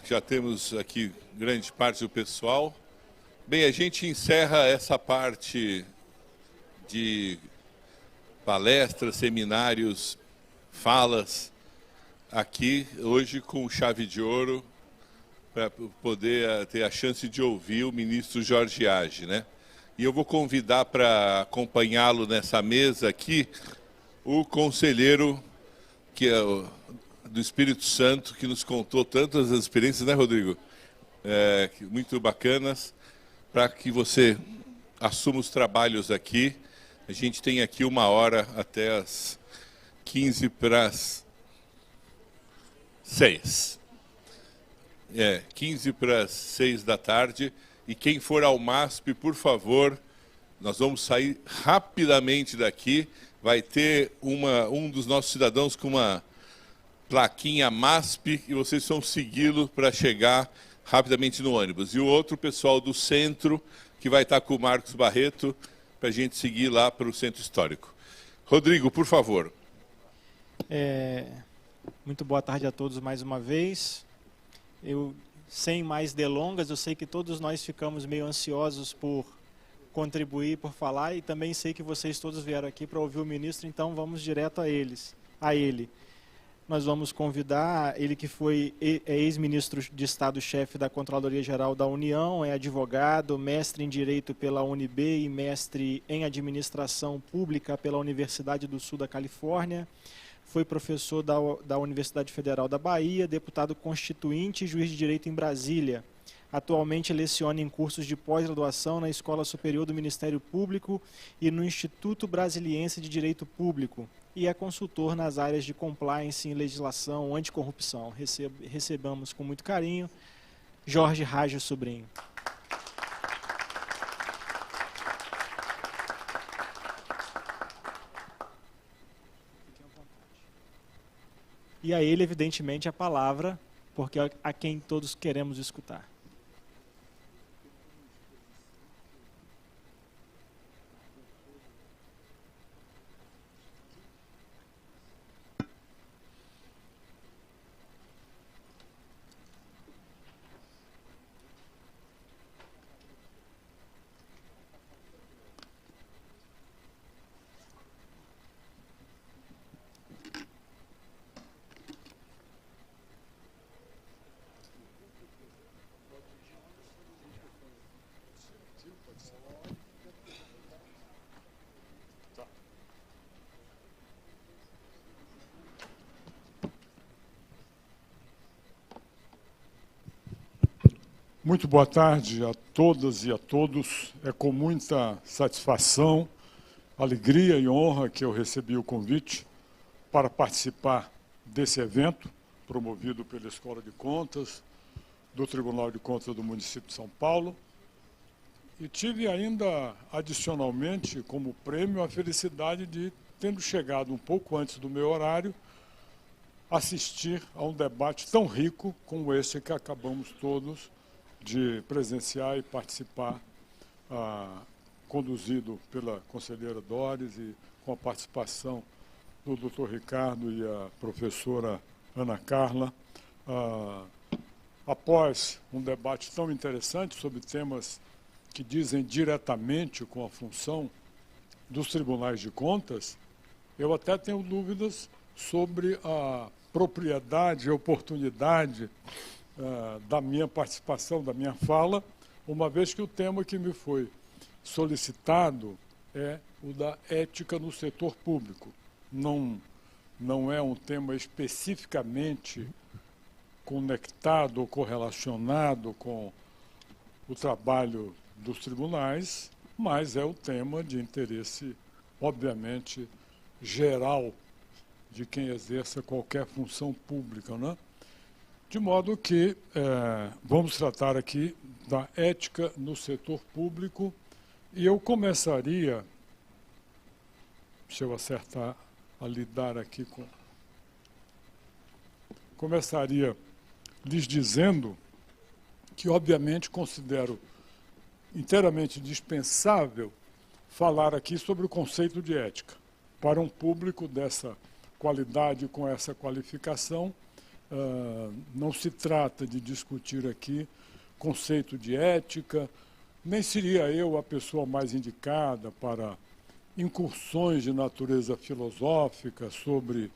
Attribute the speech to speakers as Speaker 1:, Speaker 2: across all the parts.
Speaker 1: Já temos aqui grande parte do pessoal. Bem, a gente encerra essa parte de palestras, seminários, falas aqui hoje com chave de ouro para poder ter a chance de ouvir o ministro Jorge Hage, né? E eu vou convidar para acompanhá-lo nessa mesa aqui o conselheiro que é do Espírito Santo, que nos contou tantas experiências, né, Rodrigo? Muito bacanas, para que você assuma os trabalhos aqui. A gente tem aqui 1 hora até as 15 para as 6. 15 para as 6 da tarde. E quem for ao MASP, por favor, nós vamos sair rapidamente daqui. Vai ter um dos nossos cidadãos com uma plaquinha MASP e vocês vão segui-lo para chegar rapidamente no ônibus. E o outro pessoal do centro, que vai estar com o Marcos Barreto, para a gente seguir lá para o centro histórico. Rodrigo, por favor.
Speaker 2: Muito boa tarde a todos mais uma vez. Sem mais delongas, eu sei que todos nós ficamos meio ansiosos por contribuir, por falar, e também sei que vocês todos vieram aqui para ouvir o ministro, então vamos direto a ele. Nós vamos convidar ele, que foi ex-ministro de Estado-chefe da Controladoria Geral da União, é advogado, mestre em Direito pela UNB e mestre em Administração Pública pela Universidade do Sul da Califórnia. Foi professor da Universidade Federal da Bahia, deputado constituinte e juiz de direito em Brasília. Atualmente leciona em cursos de pós-graduação na Escola Superior do Ministério Público e no Instituto Brasiliense de Direito Público. E é consultor nas áreas de compliance em legislação anticorrupção. Recebamos com muito carinho Jorge Hage Sobrinho. E a ele, evidentemente, a palavra, porque é a quem todos queremos escutar.
Speaker 3: Muito boa tarde a todas e a todos. É com muita satisfação, alegria e honra que eu recebi o convite para participar desse evento, promovido pela Escola de Contas, do Tribunal de Contas do município de São Paulo. E tive ainda, adicionalmente, como prêmio, a felicidade de, tendo chegado um pouco antes do meu horário, assistir a um debate tão rico como esse que acabamos todos de presenciar e participar, conduzido pela conselheira Doris e com a participação do Dr. Ricardo e a professora Ana Carla, após um debate tão interessante sobre temas que dizem diretamente com a função dos tribunais de contas, eu até tenho dúvidas sobre a propriedade e oportunidade da minha participação, da minha fala, uma vez que o tema que me foi solicitado é o da ética no setor público. Não é um tema especificamente conectado ou correlacionado com o trabalho dos tribunais, mas é o tema de interesse, obviamente, geral de quem exerça qualquer função pública, né? De modo que vamos tratar aqui da ética no setor público e eu começaria, se eu acertar a lidar aqui com... Começaria lhes dizendo que, obviamente, considero inteiramente dispensável falar aqui sobre o conceito de ética. Para um público dessa qualidade, com essa qualificação, não se trata de discutir aqui conceito de ética, nem seria eu a pessoa mais indicada para incursões de natureza filosófica sobre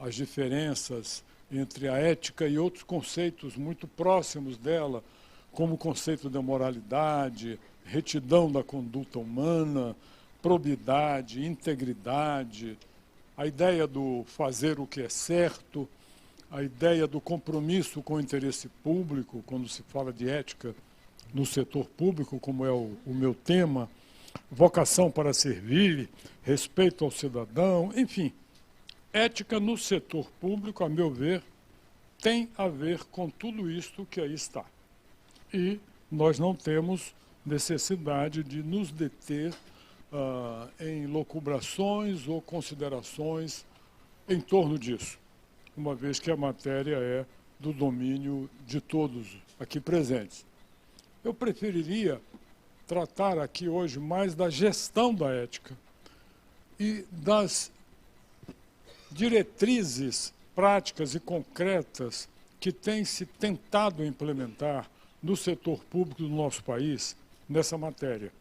Speaker 3: as diferenças entre a ética e outros conceitos muito próximos dela, como o conceito da moralidade, retidão da conduta humana, probidade, integridade, a ideia do fazer o que é certo, a ideia do compromisso com o interesse público, quando se fala de ética no setor público, como é o meu tema, vocação para servir, respeito ao cidadão, enfim. Ética no setor público, a meu ver, tem a ver com tudo isto que aí está. E nós não temos necessidade de nos deter em locubrações ou considerações em torno disso, uma vez que a matéria é do domínio de todos aqui presentes. Eu preferiria tratar aqui hoje mais da gestão da ética e das diretrizes práticas e concretas que tem se tentado implementar no setor público do nosso país nessa matéria.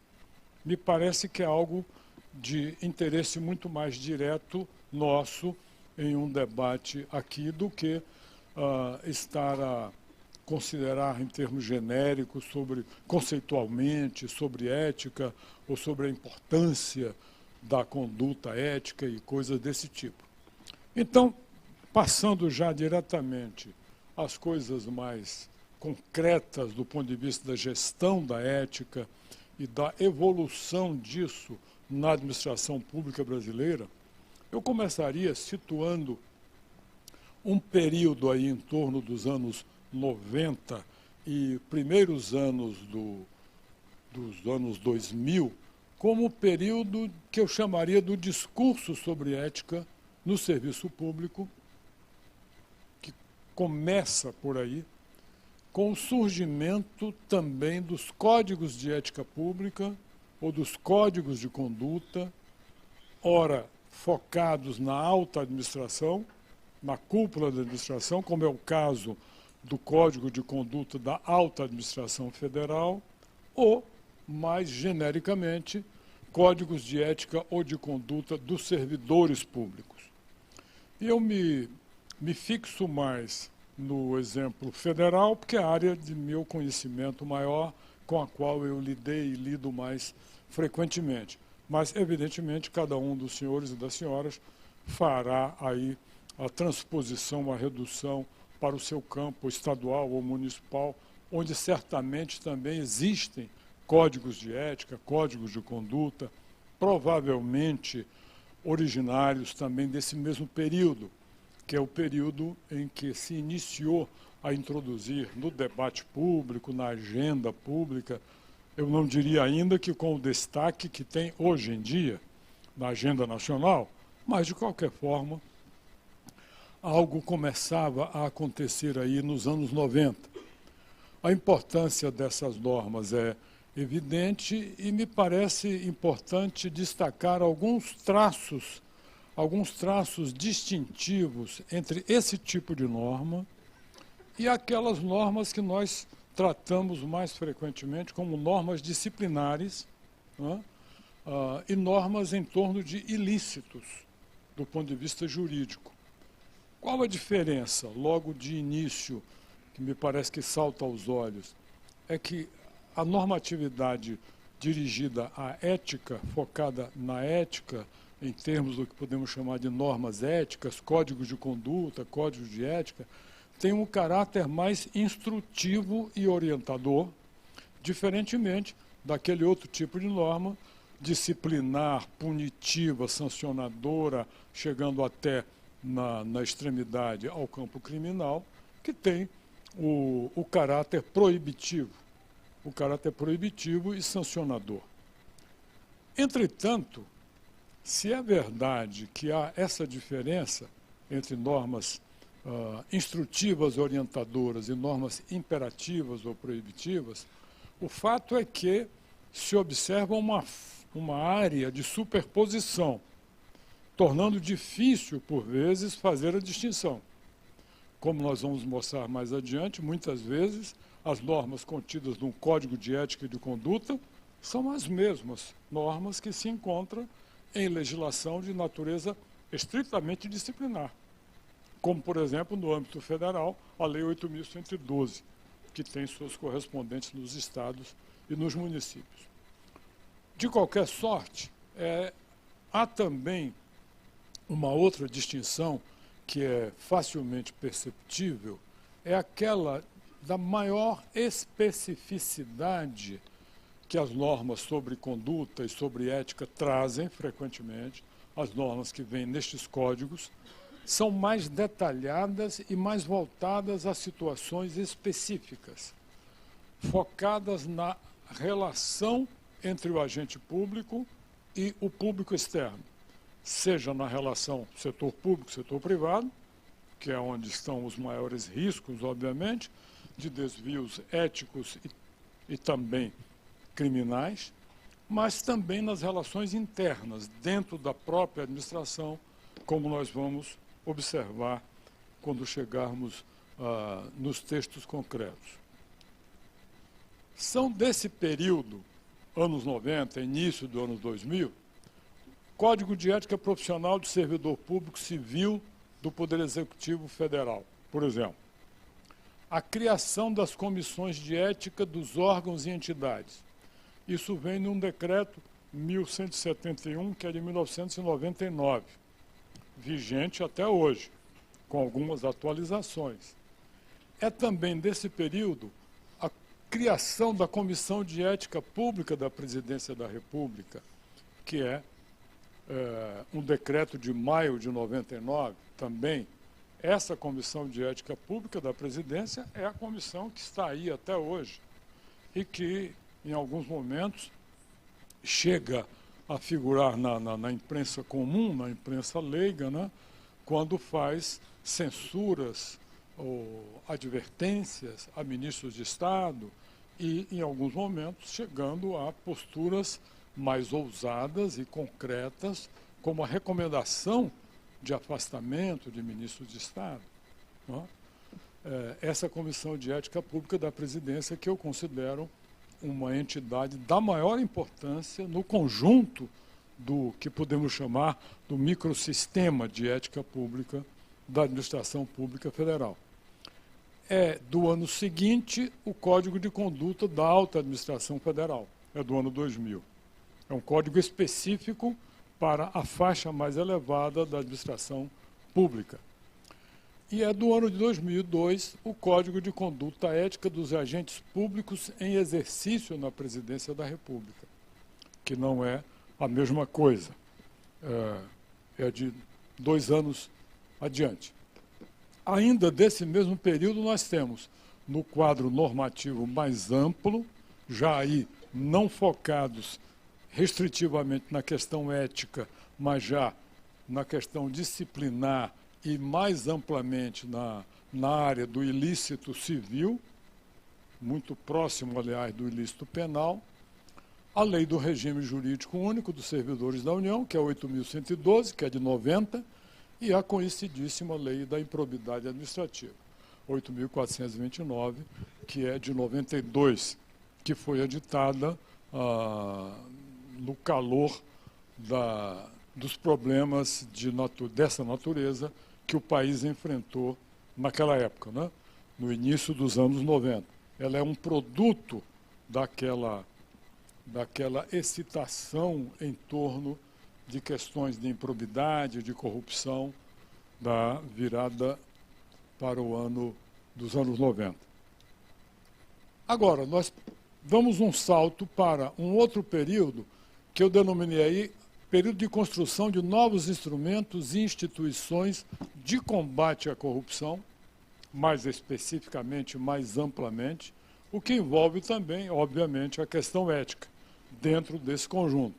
Speaker 3: Me parece que é algo de interesse muito mais direto nosso em um debate aqui do que estar a considerar em termos genéricos conceitualmente sobre ética ou sobre a importância da conduta ética e coisas desse tipo. Então, passando já diretamente às coisas mais concretas do ponto de vista da gestão da ética e da evolução disso na administração pública brasileira, eu começaria situando um período aí em torno dos anos 90 e primeiros anos dos anos 2000 como o período que eu chamaria do discurso sobre ética no serviço público, que começa por aí, com o surgimento também dos códigos de ética pública ou dos códigos de conduta, ora focados na alta administração, na cúpula da administração, como é o caso do Código de Conduta da Alta Administração Federal, ou, mais genericamente, códigos de ética ou de conduta dos servidores públicos. E eu me fixo mais no exemplo federal, porque é a área de meu conhecimento maior, com a qual eu lidei e lido mais frequentemente. Mas, evidentemente, cada um dos senhores e das senhoras fará aí a transposição, a redução para o seu campo estadual ou municipal, onde certamente também existem códigos de ética, códigos de conduta, provavelmente originários também desse mesmo período, que é o período em que se iniciou a introduzir no debate público, na agenda pública, eu não diria ainda que com o destaque que tem hoje em dia na agenda nacional, mas, de qualquer forma, algo começava a acontecer aí nos anos 90. A importância dessas normas é evidente e me parece importante destacar alguns traços distintivos entre esse tipo de norma e aquelas normas que nós tratamos mais frequentemente como normas disciplinares, né, e normas em torno de ilícitos, do ponto de vista jurídico. Qual a diferença, logo de início, que me parece que salta aos olhos, é que a normatividade dirigida à ética, focada na ética, em termos do que podemos chamar de normas éticas, códigos de conduta, códigos de ética, tem um caráter mais instrutivo e orientador, diferentemente daquele outro tipo de norma, disciplinar, punitiva, sancionadora, chegando até na extremidade ao campo criminal, que tem o caráter proibitivo e sancionador. Entretanto, se é verdade que há essa diferença entre normas instrutivas, orientadoras e normas imperativas ou proibitivas, o fato é que se observa uma área de superposição, tornando difícil, por vezes, fazer a distinção. como nós vamos mostrar mais adiante, muitas vezes as normas contidas no Código de Ética e de Conduta são as mesmas normas que se encontram em legislação de natureza estritamente disciplinar, como, por exemplo, no âmbito federal, a Lei 8.112, que tem suas correspondentes nos estados e nos municípios. De qualquer sorte, há também uma outra distinção que é facilmente perceptível, é aquela da maior especificidade que as normas sobre conduta e sobre ética trazem frequentemente. As normas que vêm nestes códigos são mais detalhadas e mais voltadas a situações específicas, focadas na relação entre o agente público e o público externo, seja na relação setor público, setor privado, que é onde estão os maiores riscos, obviamente, de desvios éticos e também criminais, mas também nas relações internas, dentro da própria administração, como nós vamos observar quando chegarmos nos textos concretos. São desse período, anos 90, início do ano 2000, Código de Ética Profissional de Servidor Público Civil do Poder Executivo Federal, por exemplo. A criação das comissões de ética dos órgãos e entidades. Isso vem num decreto 1171, que é de 1999, vigente até hoje, com algumas atualizações. É também desse período a criação da Comissão de Ética Pública da Presidência da República, que é um decreto de maio de 99, também. Essa Comissão de Ética Pública da Presidência é a comissão que está aí até hoje e que, em alguns momentos, chega a figurar na imprensa comum, na imprensa leiga, né, quando faz censuras ou advertências a ministros de Estado e, em alguns momentos, chegando a posturas mais ousadas e concretas, como a recomendação de afastamento de ministros de Estado. Não é? Essa Comissão de Ética Pública da Presidência, que eu considero uma entidade da maior importância no conjunto do que podemos chamar do microsistema de ética pública da administração pública federal. É do ano seguinte o Código de Conduta da Alta Administração Federal, é do ano 2000. É um código específico para a faixa mais elevada da administração pública. E é do ano de 2002 o Código de Conduta Ética dos Agentes Públicos em Exercício na Presidência da República, que não é a mesma coisa, é de 2 anos adiante. Ainda desse mesmo período nós temos, no quadro normativo mais amplo, já aí não focados restritivamente na questão ética, mas já na questão disciplinar e mais amplamente na área do ilícito civil, muito próximo, aliás, do ilícito penal, a Lei do Regime Jurídico Único dos Servidores da União, que é 8.112, que é de 90, e a conhecidíssima Lei da Improbidade Administrativa, 8.429, que é de 92, que foi editada no calor dos problemas dessa natureza que o país enfrentou naquela época, né? No início dos anos 90. Ela é um produto daquela excitação em torno de questões de improbidade, de corrupção, da virada para o ano dos anos 90. Agora, nós damos um salto para um outro período que eu denominei aí período de construção de novos instrumentos e instituições de combate à corrupção, mais especificamente, mais amplamente, o que envolve também, obviamente, a questão ética dentro desse conjunto.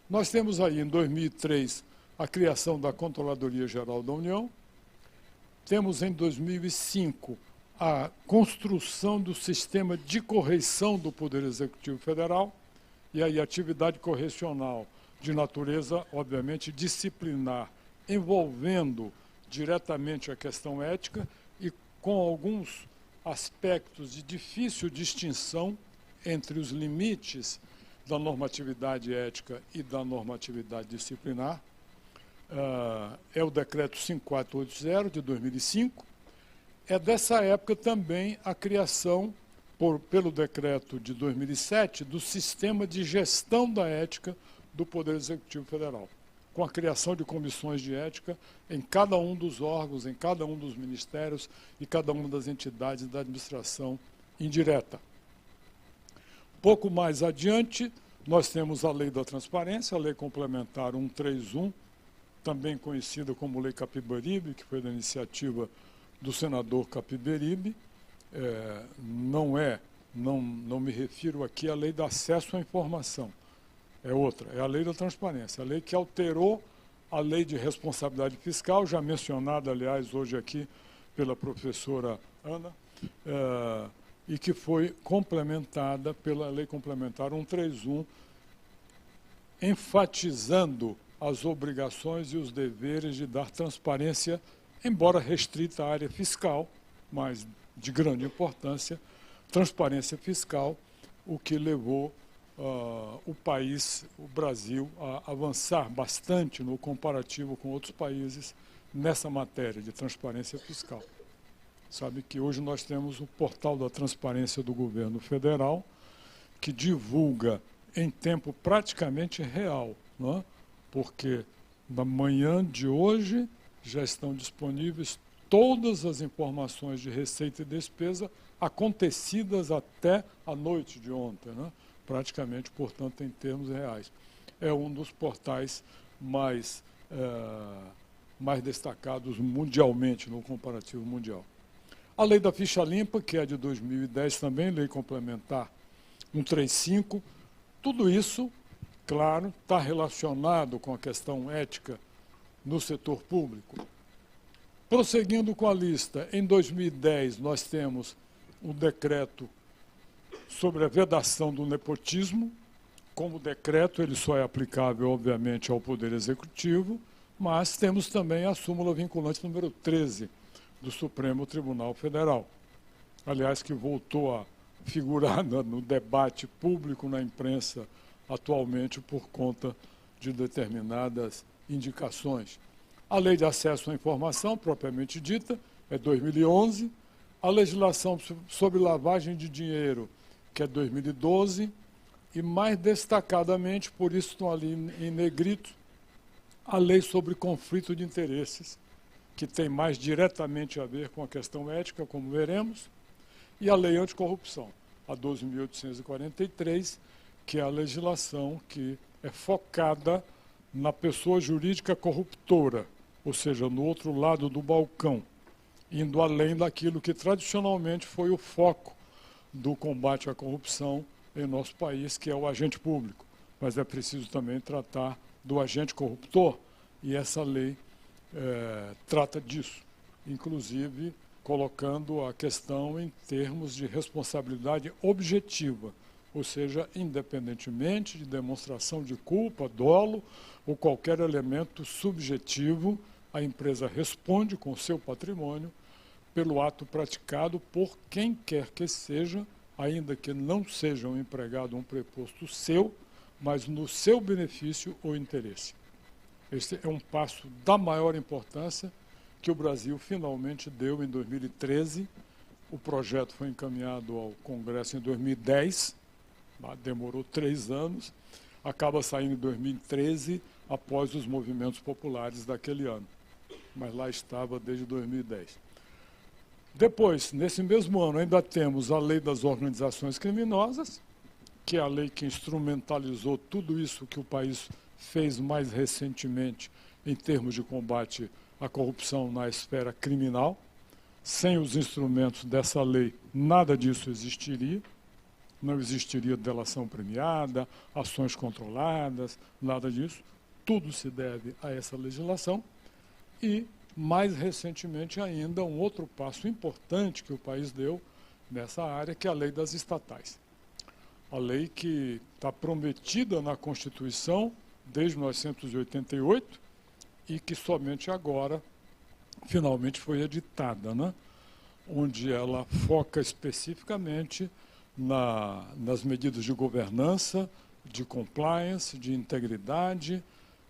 Speaker 3: Nós temos aí, em 2003, a criação da Controladoria Geral da União, temos em 2005 a construção do sistema de correição do Poder Executivo Federal, e aí atividade correcional de natureza, obviamente, disciplinar, envolvendo diretamente a questão ética e com alguns aspectos de difícil distinção entre os limites da normatividade ética e da normatividade disciplinar. É o decreto 5480 de 2005. É dessa época também a criação, pelo decreto de 2007, do sistema de gestão da ética do Poder Executivo Federal, com a criação de comissões de ética em cada um dos órgãos, em cada um dos ministérios e cada uma das entidades da administração indireta. Pouco mais adiante, nós temos a Lei da Transparência, a Lei Complementar 131, também conhecida como Lei Capibaribe, que foi da iniciativa do senador Capibaribe. Não me refiro aqui à Lei de Acesso à Informação, é outra, é a Lei da Transparência, a lei que alterou a Lei de Responsabilidade Fiscal, já mencionada, aliás, hoje aqui pela professora Ana, e que foi complementada pela Lei Complementar 131, enfatizando as obrigações e os deveres de dar transparência, embora restrita à área fiscal, mas de grande importância, transparência fiscal, o que levou o país, o Brasil, a avançar bastante no comparativo com outros países nessa matéria de transparência fiscal. Sabe que hoje nós temos o portal da transparência do governo federal, que divulga em tempo praticamente real, não é? Porque na manhã de hoje já estão disponíveis todas as informações de receita e despesa acontecidas até a noite de ontem, né? Praticamente, portanto, em termos reais. É um dos portais mais destacados mundialmente, no comparativo mundial. A Lei da Ficha Limpa, que é de 2010 também, Lei Complementar 135, tudo isso, claro, está relacionado com a questão ética no setor público. Prosseguindo com a lista, em 2010 nós temos o decreto sobre a vedação do nepotismo. Como decreto, ele só é aplicável, obviamente, ao Poder Executivo, mas temos também a súmula vinculante número 13 do Supremo Tribunal Federal. Aliás, que voltou a figurar no debate público na imprensa atualmente por conta de determinadas indicações. A Lei de Acesso à Informação, propriamente dita, é 2011. A legislação sobre lavagem de dinheiro, que é 2012, e mais destacadamente, por isso estão ali em negrito, a lei sobre conflito de interesses, que tem mais diretamente a ver com a questão ética, como veremos, e a lei anticorrupção, a 12.843, que é a legislação que é focada na pessoa jurídica corruptora, ou seja, no outro lado do balcão, indo além daquilo que tradicionalmente foi o foco do combate à corrupção em nosso país, que é o agente público. Mas é preciso também tratar do agente corruptor, e essa lei trata disso, inclusive colocando a questão em termos de responsabilidade objetiva, ou seja, independentemente de demonstração de culpa, dolo ou qualquer elemento subjetivo, a empresa responde com seu patrimônio pelo ato praticado por quem quer que seja, ainda que não seja um empregado ou um preposto seu, mas no seu benefício ou interesse. Este é um passo da maior importância que o Brasil finalmente deu em 2013. O projeto foi encaminhado ao Congresso em 2010, demorou 3 anos, acaba saindo em 2013, após os movimentos populares daquele ano. Mas lá estava desde 2010. Depois, nesse mesmo ano, ainda temos a Lei das Organizações Criminosas, que é a lei que instrumentalizou tudo isso que o país fez mais recentemente em termos de combate à corrupção na esfera criminal. Sem os instrumentos dessa lei, nada disso existiria. Não existiria delação premiada, ações controladas, nada disso. Tudo se deve a essa legislação. E, mais recentemente ainda, um outro passo importante que o país deu nessa área, que é a lei das estatais. A lei que está prometida na Constituição desde 1988 e que somente agora, finalmente, foi editada, né? onde ela foca especificamente nas medidas de governança, de compliance, de integridade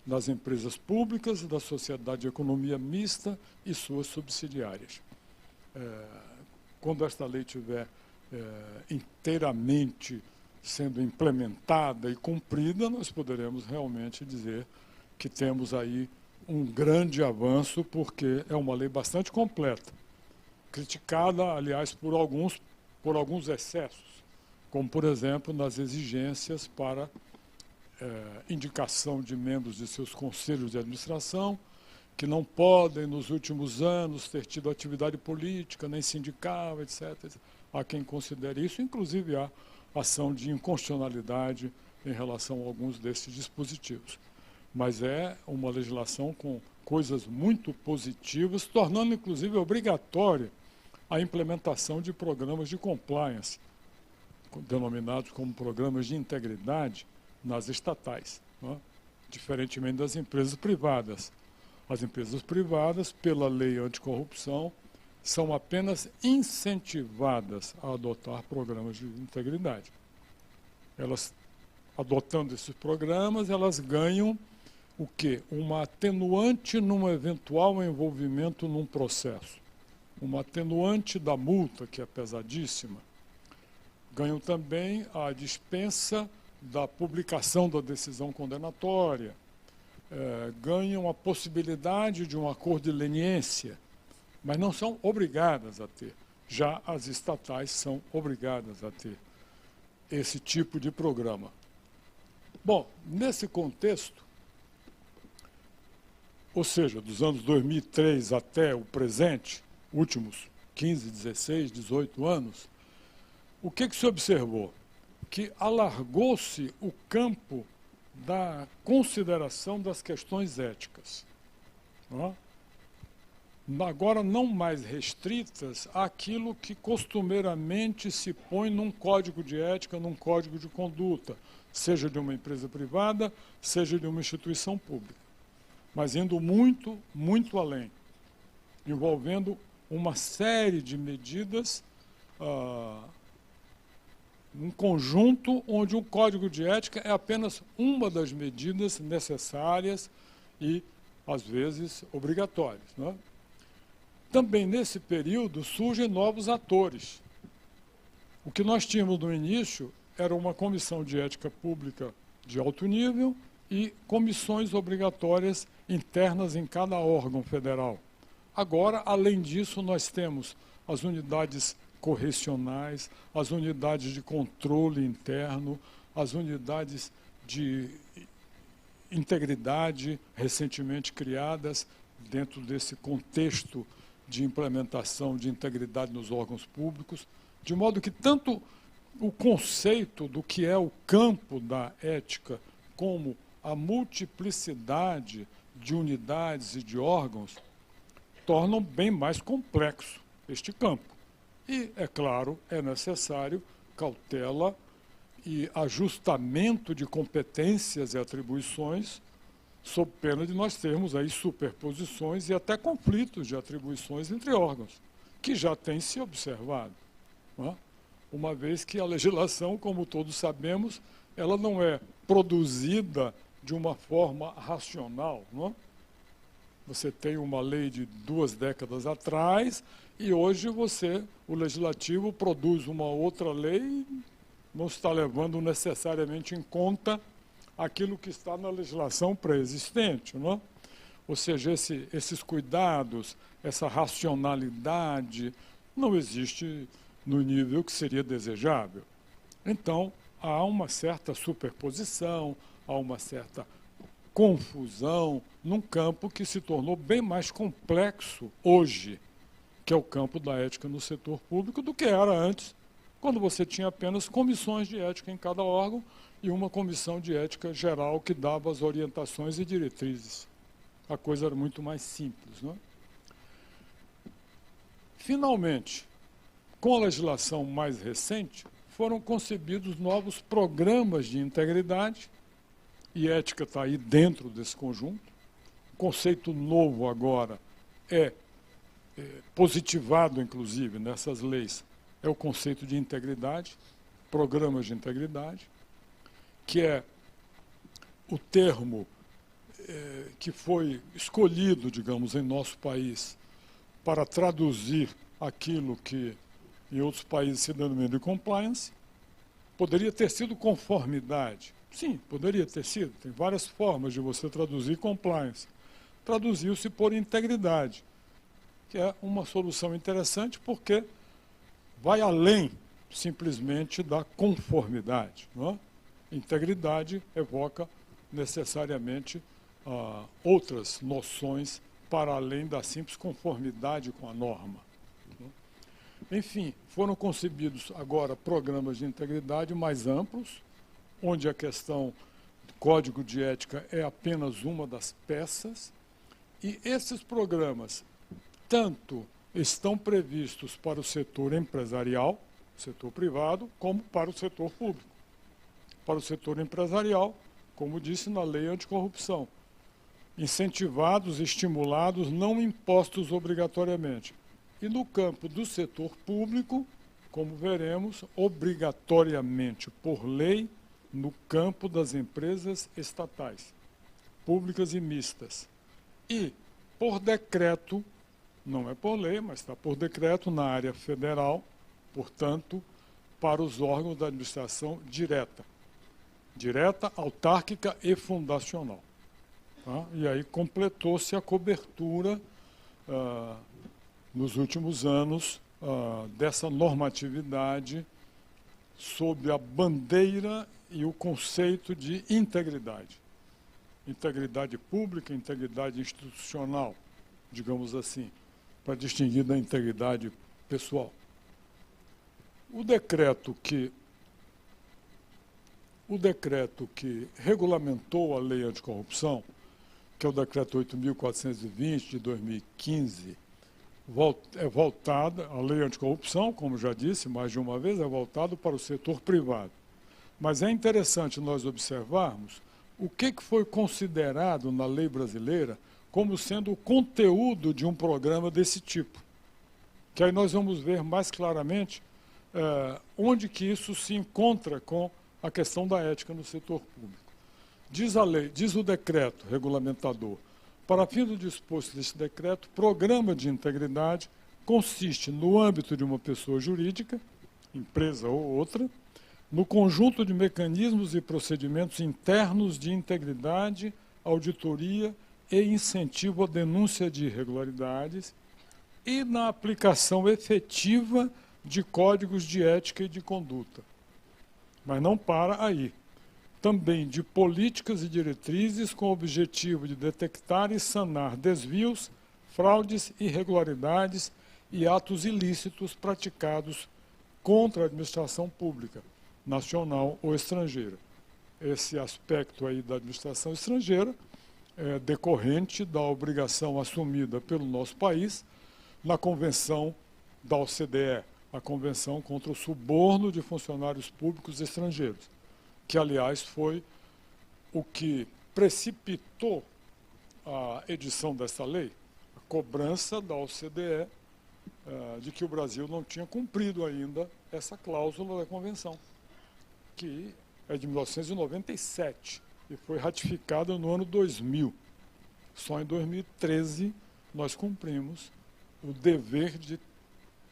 Speaker 3: das empresas públicas, da sociedade de economia mista e suas subsidiárias. Quando esta lei estiver inteiramente sendo implementada e cumprida, nós poderemos realmente dizer que temos aí um grande avanço, porque é uma lei bastante completa, criticada, aliás, por alguns excessos, como, por exemplo, nas exigências para indicação de membros de seus conselhos de administração, que não podem, nos últimos anos, ter tido atividade política, nem sindical, etc. Há quem considere isso, inclusive há ação de inconstitucionalidade em relação a alguns desses dispositivos. Mas é uma legislação com coisas muito positivas, tornando, inclusive, obrigatória a implementação de programas de compliance, denominados como programas de integridade, nas estatais, né? Diferentemente das empresas privadas. As empresas privadas, pela lei anticorrupção, são apenas incentivadas a adotar programas de integridade. Elas, adotando esses programas, elas ganham o quê? Uma atenuante num eventual envolvimento num processo. Uma atenuante da multa, que é pesadíssima. Ganham também a dispensa da publicação da decisão condenatória. Ganham a possibilidade de um acordo de leniência, mas não são obrigadas a ter. Já as estatais são obrigadas a ter esse tipo de programa. Bom, nesse contexto, ou seja, dos anos 2003 até o presente, últimos 15, 16, 18 anos, o que se observou? Que alargou-se o campo da consideração das questões éticas. Agora não mais restritas àquilo que costumeiramente se põe num código de ética, num código de conduta, seja de uma empresa privada, seja de uma instituição pública, mas indo muito, muito além, envolvendo uma série de medidas, um conjunto onde o código de ética é apenas uma das medidas necessárias e, às vezes, obrigatórias, né? Também, nesse período, surgem novos atores. O que nós tínhamos no início era uma comissão de ética pública de alto nível e comissões obrigatórias internas em cada órgão federal. Agora, além disso, nós temos as unidades correcionais, as unidades de controle interno, as unidades de integridade recentemente criadas dentro desse contexto de implementação de integridade nos órgãos públicos, de modo que tanto o conceito do que é o campo da ética como a multiplicidade de unidades e de órgãos tornam bem mais complexo este campo. E, é claro, é necessário cautela e ajustamento de competências e atribuições, sob pena de nós termos aí superposições e até conflitos de atribuições entre órgãos, que já tem se observado, não é? Uma vez que a legislação, como todos sabemos, ela não é produzida de uma forma racional, não é? Você tem uma lei de 2 décadas atrás e hoje o legislativo produz uma outra lei e não está levando necessariamente em conta aquilo que está na legislação pré-existente, não é? Ou seja, esses cuidados, essa racionalidade não existe no nível que seria desejável. Então, há uma certa superposição, há uma certa confusão num campo que se tornou bem mais complexo hoje, que é o campo da ética no setor público, do que era antes, quando você tinha apenas comissões de ética em cada órgão e uma comissão de ética geral que dava as orientações e diretrizes. A coisa era muito mais simples, não é? Finalmente, com a legislação mais recente, foram concebidos novos programas de integridade, e ética está aí dentro desse conjunto. O conceito novo agora é positivado, inclusive, nessas leis, é o conceito de integridade, programas de integridade, que é o termo que foi escolhido, digamos, em nosso país para traduzir aquilo que em outros países se denomina de compliance. Poderia ter sido conformidade. Sim, poderia ter sido. Tem várias formas de você traduzir compliance. Traduziu-se por integridade, que é uma solução interessante porque vai além simplesmente da conformidade. Não é? Integridade evoca necessariamente outras noções para além da simples conformidade com a norma. Enfim, foram concebidos agora programas de integridade mais amplos, onde a questão do código de ética é apenas uma das peças, e esses programas tanto estão previstos para o setor empresarial, setor privado, como para o setor público. Para o setor empresarial, como disse na lei anticorrupção, incentivados, estimulados, não impostos obrigatoriamente. E no campo do setor público, como veremos, obrigatoriamente por lei, no campo das empresas estatais, públicas e mistas. E por decreto, não é por lei, mas está por decreto na área federal, portanto, para os órgãos da administração direta, autárquica e fundacional. Tá? E aí completou-se a cobertura nos últimos anos dessa normatividade sob a bandeira e o conceito de integridade. Integridade pública, integridade institucional, digamos assim, para distinguir da integridade pessoal. O decreto que regulamentou a lei anticorrupção, que é o decreto 8.420 de 2015, é voltada, a lei anticorrupção, como já disse mais de uma vez, é voltado para o setor privado. Mas é interessante nós observarmos o que foi considerado na lei brasileira como sendo o conteúdo de um programa desse tipo. Que aí nós vamos ver mais claramente onde que isso se encontra com a questão da ética no setor público. Diz a lei, diz o decreto regulamentador, para fim do disposto deste decreto, programa de integridade consiste no âmbito de uma pessoa jurídica, empresa ou outra, no conjunto de mecanismos e procedimentos internos de integridade, auditoria e incentivo à denúncia de irregularidades e na aplicação efetiva de códigos de ética e de conduta. Mas não para aí. Também de políticas e diretrizes com o objetivo de detectar e sanar desvios, fraudes, irregularidades e atos ilícitos praticados contra a administração pública, nacional ou estrangeira. Esse aspecto aí da administração estrangeira é decorrente da obrigação assumida pelo nosso país na Convenção da OCDE, a Convenção contra o Suborno de Funcionários Públicos Estrangeiros, que, aliás, foi o que precipitou a edição dessa lei, a cobrança da OCDE de que o Brasil não tinha cumprido ainda essa cláusula da Convenção, que é de 1997 e foi ratificada no ano 2000. Só em 2013 nós cumprimos o dever de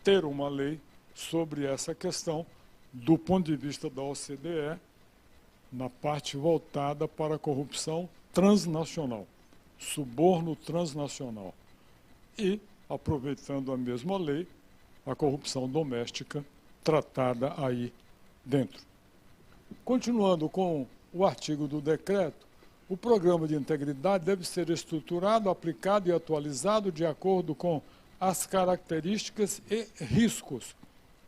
Speaker 3: ter uma lei sobre essa questão do ponto de vista da OCDE, na parte voltada para a corrupção transnacional, suborno transnacional. E, aproveitando a mesma lei, a corrupção doméstica tratada aí dentro. Continuando com o artigo do decreto, o programa de integridade deve ser estruturado, aplicado e atualizado de acordo com as características e riscos.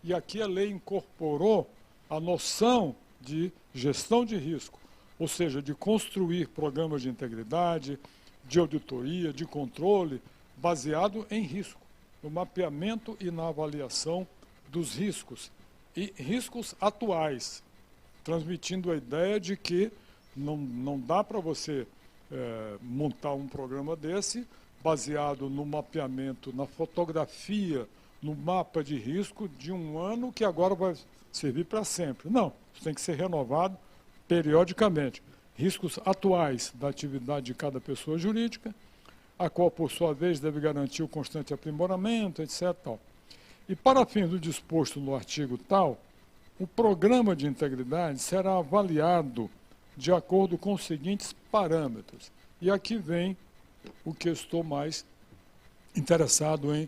Speaker 3: E aqui a lei incorporou a noção de gestão de risco, ou seja, de construir programas de integridade, de auditoria, de controle, baseado em risco, no mapeamento e na avaliação dos riscos, e riscos atuais, transmitindo a ideia de que não dá para você montar um programa desse baseado no mapeamento, na fotografia, no mapa de risco de um ano que agora vai servir para sempre. Não, isso tem que ser renovado periodicamente. Riscos atuais da atividade de cada pessoa jurídica, a qual, por sua vez, deve garantir o constante aprimoramento, etc. Tal. E para fins do disposto no artigo tal, o programa de integridade será avaliado de acordo com os seguintes parâmetros. E aqui vem o que eu estou mais interessado em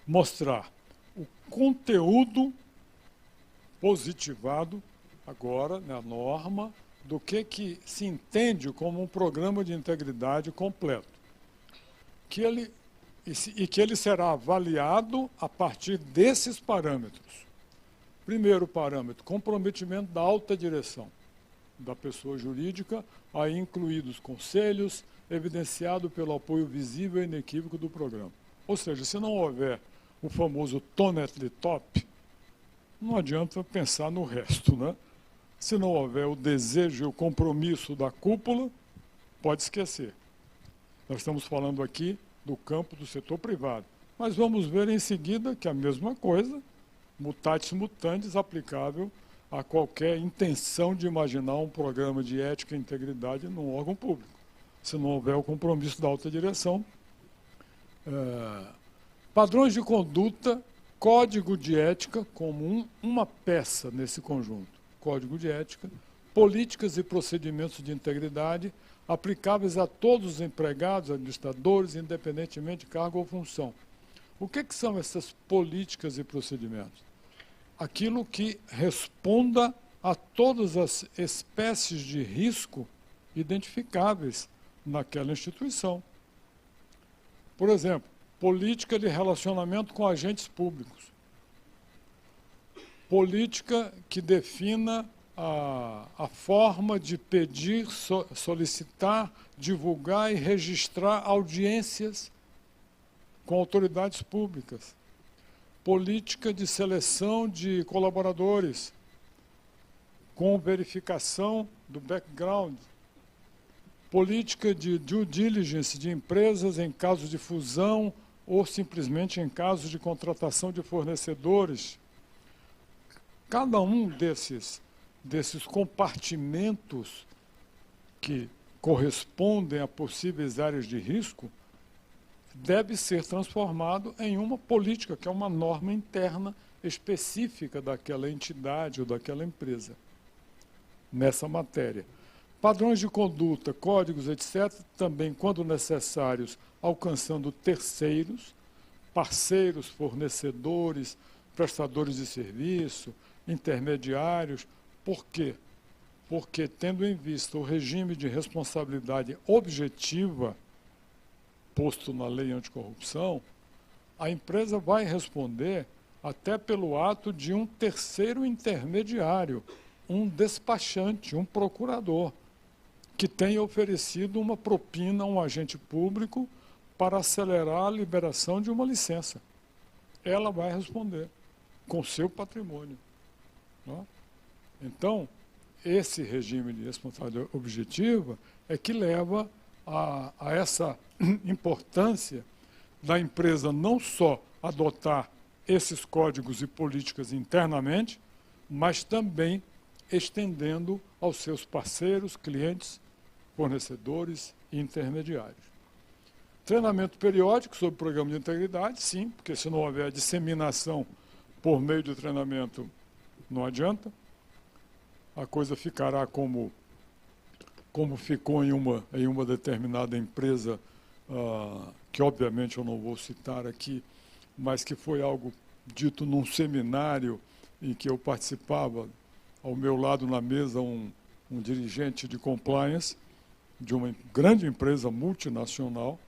Speaker 3: mostrar. O conteúdo positivado, agora, na norma, do que se entende como um programa de integridade completo. Que ele será avaliado a partir desses parâmetros. Primeiro parâmetro, comprometimento da alta direção da pessoa jurídica, aí incluídos conselhos, evidenciado pelo apoio visível e inequívoco do programa. Ou seja, se não houver o famoso tone at the top, não adianta pensar no resto, né? Se não houver o desejo e o compromisso da cúpula, pode esquecer. Nós estamos falando aqui do campo do setor privado. Mas vamos ver em seguida que a mesma coisa, mutatis mutandis, aplicável a qualquer intenção de imaginar um programa de ética e integridade num órgão público. Se não houver o compromisso da alta direção. Padrões de conduta, código de ética como uma peça nesse conjunto. Código de ética, políticas e procedimentos de integridade aplicáveis a todos os empregados, administradores, independentemente de cargo ou função. O que são essas políticas e procedimentos? Aquilo que responda a todas as espécies de risco identificáveis naquela instituição. Por exemplo, política de relacionamento com agentes públicos. Política que defina a forma de pedir, solicitar, divulgar e registrar audiências com autoridades públicas. Política de seleção de colaboradores, com verificação do background. Política de due diligence de empresas em caso de fusão ou simplesmente em caso de contratação de fornecedores. Cada um desses compartimentos que correspondem a possíveis áreas de risco deve ser transformado em uma política, que é uma norma interna específica daquela entidade ou daquela empresa, nessa matéria. Padrões de conduta, códigos, etc., também, quando necessários, alcançando terceiros, parceiros, fornecedores, prestadores de serviço, intermediários. Por quê? Porque, tendo em vista o regime de responsabilidade objetiva posto na lei anticorrupção, a empresa vai responder até pelo ato de um terceiro intermediário, um despachante, um procurador, que tenha oferecido uma propina a um agente público para acelerar a liberação de uma licença. Ela vai responder com seu patrimônio. Não é? Então, esse regime de responsabilidade objetiva é que leva a essa importância da empresa não só adotar esses códigos e políticas internamente, mas também estendendo aos seus parceiros, clientes, fornecedores e intermediários. Treinamento periódico sobre o programa de integridade, sim, porque se não houver disseminação por meio de treinamento, não adianta. A coisa ficará como ficou em uma determinada empresa, que obviamente eu não vou citar aqui, mas que foi algo dito num seminário em que eu participava, ao meu lado na mesa um dirigente de compliance de uma grande empresa multinacional.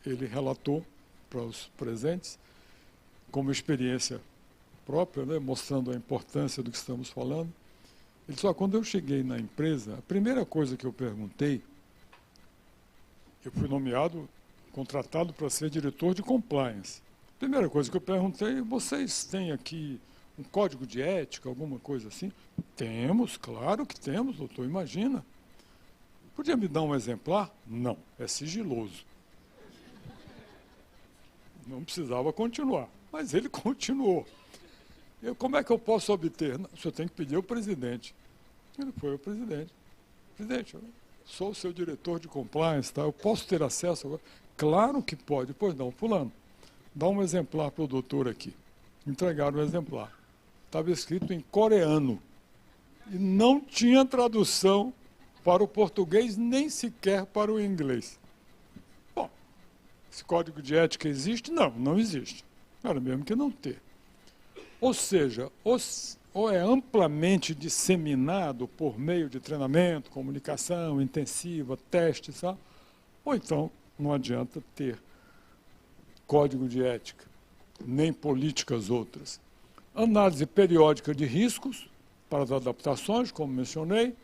Speaker 3: Ele relatou para os presentes, como experiência própria, né, mostrando a importância do que estamos falando. Ele disse: quando eu cheguei na empresa, a primeira coisa que eu perguntei, eu fui contratado para ser diretor de compliance. A primeira coisa que eu perguntei: vocês têm aqui um código de ética, alguma coisa assim? Temos, claro que temos, doutor, imagina. Podia me dar um exemplar? Não, é sigiloso. não precisava continuar, mas ele continuou. Como é que eu posso obter? Não, o senhor tem que pedir ao presidente. Ele foi ao presidente. Presidente, eu sou o seu diretor de compliance, tá? Eu posso ter acesso agora? Claro que pode. Pois não, fulano, dá um exemplar para o doutor aqui. Entregaram o exemplar. Estava escrito em coreano. E não tinha tradução para o português, nem sequer para o inglês. Bom, esse código de ética existe? Não, não existe. Era mesmo que não ter. Ou seja, ou é amplamente disseminado por meio de treinamento, comunicação intensiva, testes, sabe? Ou então não adianta ter código de ética, nem políticas outras. Análise periódica de riscos para as adaptações, como mencionei,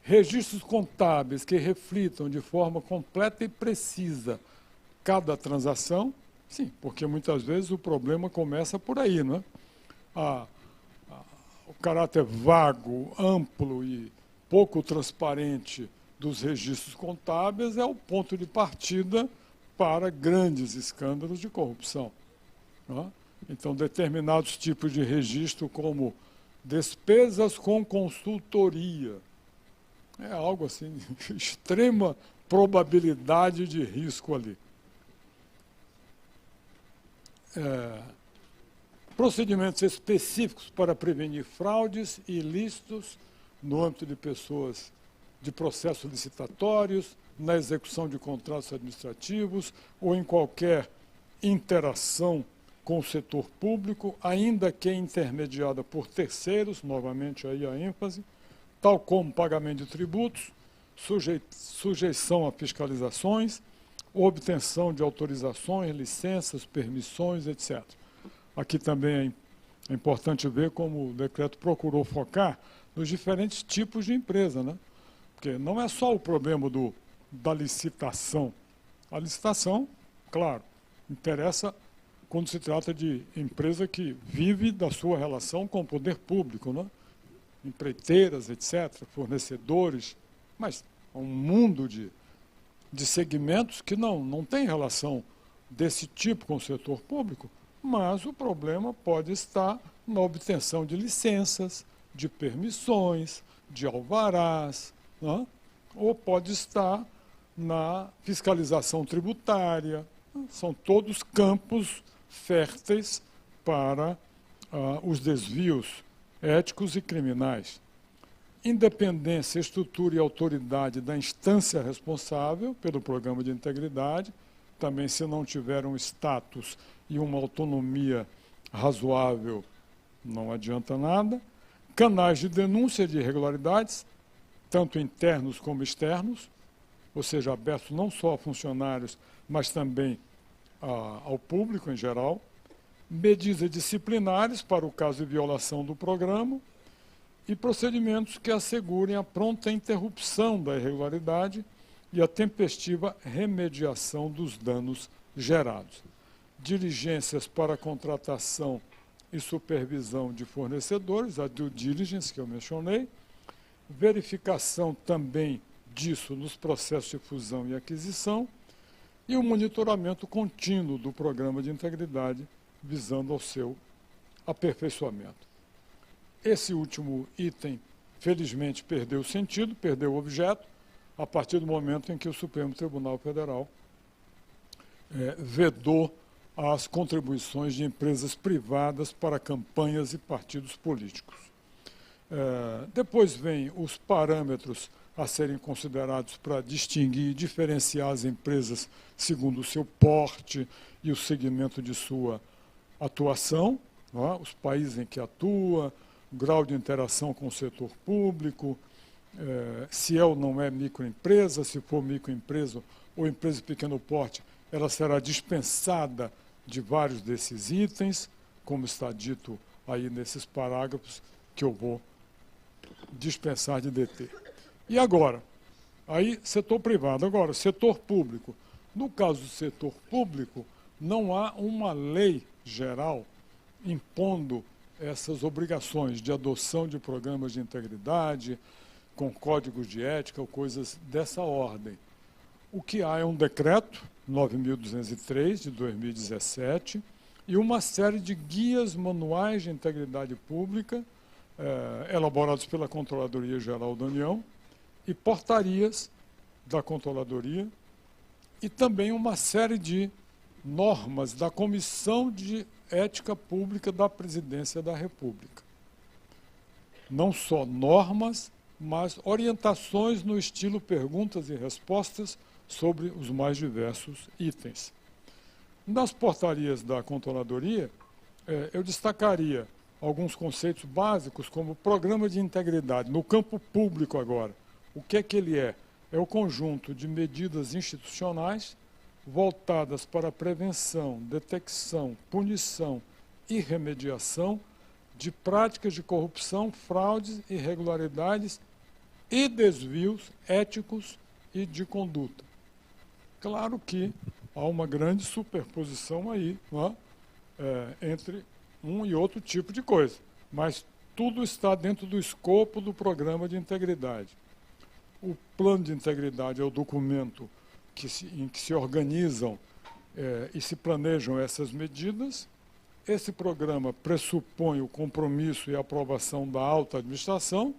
Speaker 3: registros contábeis que reflitam de forma completa e precisa cada transação, sim, porque muitas vezes o problema começa por aí, não é? O caráter vago, amplo e pouco transparente dos registros contábeis é o ponto de partida para grandes escândalos de corrupção. Não é? Então, determinados tipos de registro, como despesas com consultoria, é algo assim, extrema probabilidade de risco ali. Procedimentos específicos para prevenir fraudes e ilícitos no âmbito de pessoas de processos licitatórios, na execução de contratos administrativos ou em qualquer interação com o setor público, ainda que intermediada por terceiros, novamente aí a ênfase, tal como pagamento de tributos, sujeição a fiscalizações, obtenção de autorizações, licenças, permissões, etc. Aqui também é importante ver como o decreto procurou focar nos diferentes tipos de empresa, né? Porque não é só o problema da licitação. A licitação, claro, interessa quando se trata de empresa que vive da sua relação com o poder público, né? Empreiteiras, etc., fornecedores, mas há um mundo de segmentos que não tem relação desse tipo com o setor público, mas o problema pode estar na obtenção de licenças, de permissões, de alvarás, né? Ou pode estar na fiscalização tributária. São todos campos férteis para os desvios éticos e criminais. Independência, estrutura e autoridade da instância responsável pelo programa de integridade, também se não tiver um status e uma autonomia razoável, não adianta nada. Canais de denúncia de irregularidades, tanto internos como externos, ou seja, abertos não só a funcionários, mas também ao público em geral. Medidas disciplinares para o caso de violação do programa e procedimentos que assegurem a pronta interrupção da irregularidade e a tempestiva remediação dos danos gerados. Diligências para contratação e supervisão de fornecedores, a due diligence que eu mencionei, verificação também disso nos processos de fusão e aquisição e o monitoramento contínuo do programa de integridade visando ao seu aperfeiçoamento. Esse último item, felizmente, perdeu o sentido, perdeu o objeto, a partir do momento em que o Supremo Tribunal Federal vedou as contribuições de empresas privadas para campanhas e partidos políticos. Depois vem os parâmetros a serem considerados para distinguir e diferenciar as empresas segundo o seu porte e o segmento de sua atuação, os países em que atua, o grau de interação com o setor público, se é ou não é microempresa, se for microempresa ou empresa de pequeno porte, ela será dispensada de vários desses itens, como está dito aí nesses parágrafos que eu vou dispensar de deter. E agora? Aí, setor privado. Agora, setor público. No caso do setor público, não há uma lei geral impondo essas obrigações de adoção de programas de integridade, com códigos de ética ou coisas dessa ordem. O que há é um decreto 9.203, de 2017, e uma série de guias manuais de integridade pública, elaborados pela Controladoria Geral da União, e portarias da Controladoria, e também uma série de normas da Comissão de Ética Pública da Presidência da República. Não só normas, mas orientações no estilo perguntas e respostas sobre os mais diversos itens. Nas portarias da Controladoria, eu destacaria alguns conceitos básicos, como programa de integridade, no campo público agora. O que é que ele é? É o conjunto de medidas institucionais voltadas para a prevenção, detecção, punição e remediação de práticas de corrupção, fraudes, irregularidades e desvios éticos e de conduta. Claro que há uma grande superposição aí, não é? Entre um e outro tipo de coisa, mas tudo está dentro do escopo do programa de integridade. O plano de integridade é o documento em que se organizam e se planejam essas medidas. Esse programa pressupõe o compromisso e a aprovação da alta administração.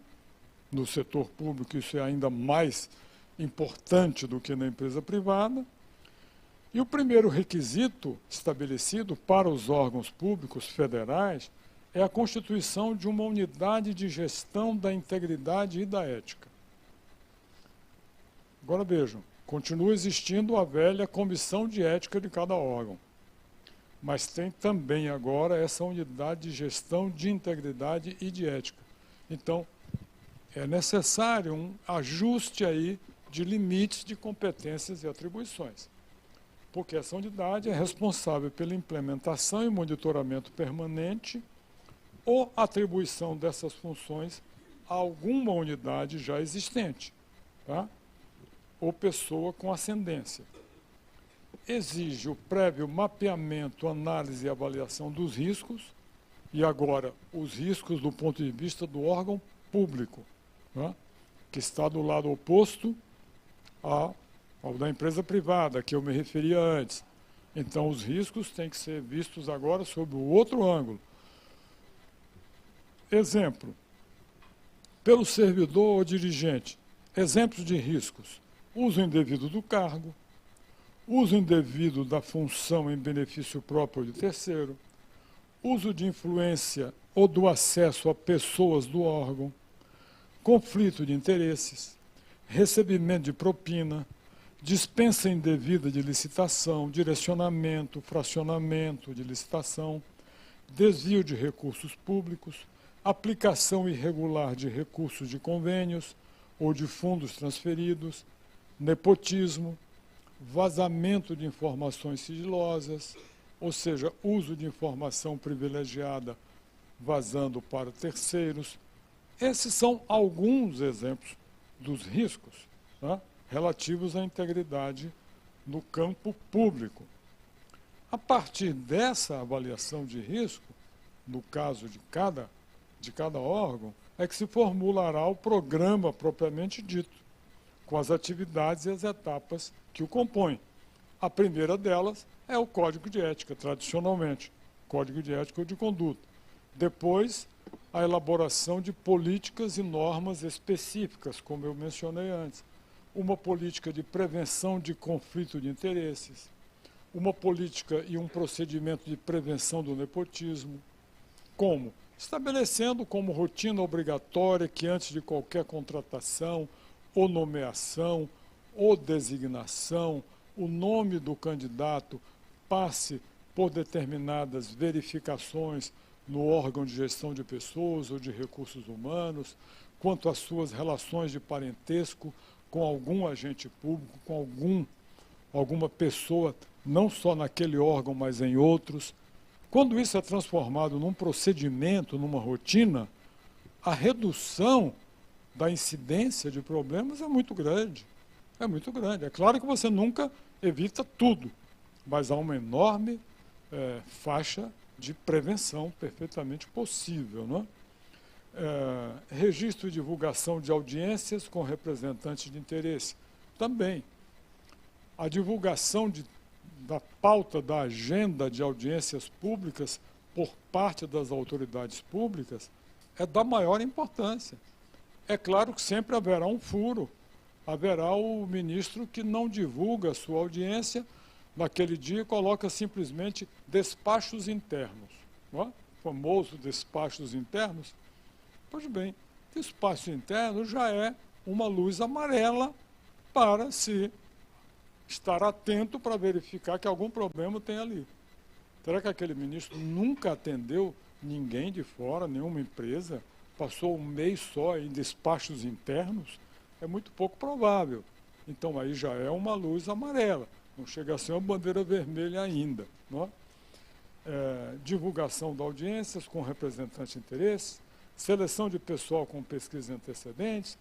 Speaker 3: No setor público isso é ainda mais importante do que na empresa privada. E o primeiro requisito estabelecido para os órgãos públicos federais é a constituição de uma unidade de gestão da integridade e da ética. Agora vejam, continua existindo a velha comissão de ética de cada órgão, mas tem também agora essa unidade de gestão de integridade e de ética. Então, é necessário um ajuste aí de limites de competências e atribuições, porque essa unidade é responsável pela implementação e monitoramento permanente ou atribuição dessas funções a alguma unidade já existente, tá? Ou pessoa com ascendência. Exige o prévio mapeamento, análise e avaliação dos riscos, e agora os riscos do ponto de vista do órgão público, né, que está do lado oposto ao da empresa privada, que eu me referia antes. Então, os riscos têm que ser vistos agora sob o outro ângulo. Exemplo, pelo servidor ou dirigente, exemplos de riscos: uso indevido do cargo, uso indevido da função em benefício próprio ou de terceiro, uso de influência ou do acesso a pessoas do órgão, conflito de interesses, recebimento de propina, dispensa indevida de licitação, direcionamento, fracionamento de licitação, desvio de recursos públicos, aplicação irregular de recursos de convênios ou de fundos transferidos, nepotismo, vazamento de informações sigilosas, ou seja, uso de informação privilegiada vazando para terceiros. Esses são alguns exemplos dos riscos, né, relativos à integridade no campo público. A partir dessa avaliação de risco, no caso de cada órgão, é que se formulará o programa propriamente dito, com as atividades e as etapas que o compõem. A primeira delas é o Código de Ética, tradicionalmente, Código de Ética ou de Conduta. Depois, a elaboração de políticas e normas específicas, como eu mencionei antes. Uma política de prevenção de conflito de interesses, uma política e um procedimento de prevenção do nepotismo. Como? Estabelecendo como rotina obrigatória que antes de qualquer contratação, ou nomeação, ou designação, o nome do candidato passe por determinadas verificações no órgão de gestão de pessoas ou de recursos humanos, quanto às suas relações de parentesco com algum agente público, com alguma pessoa, não só naquele órgão, mas em outros. Quando isso é transformado num procedimento, numa rotina, a redução da incidência de problemas é muito grande. É muito grande. É claro que você nunca evita tudo, mas há uma enorme faixa de prevenção perfeitamente possível, não é? Registro e divulgação de audiências com representantes de interesse. Também. A divulgação de da pauta da agenda de audiências públicas por parte das autoridades públicas é da maior importância. É claro que sempre haverá um furo, haverá o ministro que não divulga a sua audiência naquele dia e coloca simplesmente despachos internos. Não é? O famoso despachos internos. Pois bem, despacho interno já é uma luz amarela para se estar atento para verificar que algum problema tem ali. Será que aquele ministro nunca atendeu ninguém de fora, nenhuma empresa? Passou um mês só em despachos internos? É muito pouco provável. Então aí já é uma luz amarela. Não chega a ser uma bandeira vermelha ainda. Não é? Divulgação de audiências com representantes de interesse, seleção de pessoal com pesquisas antecedentes,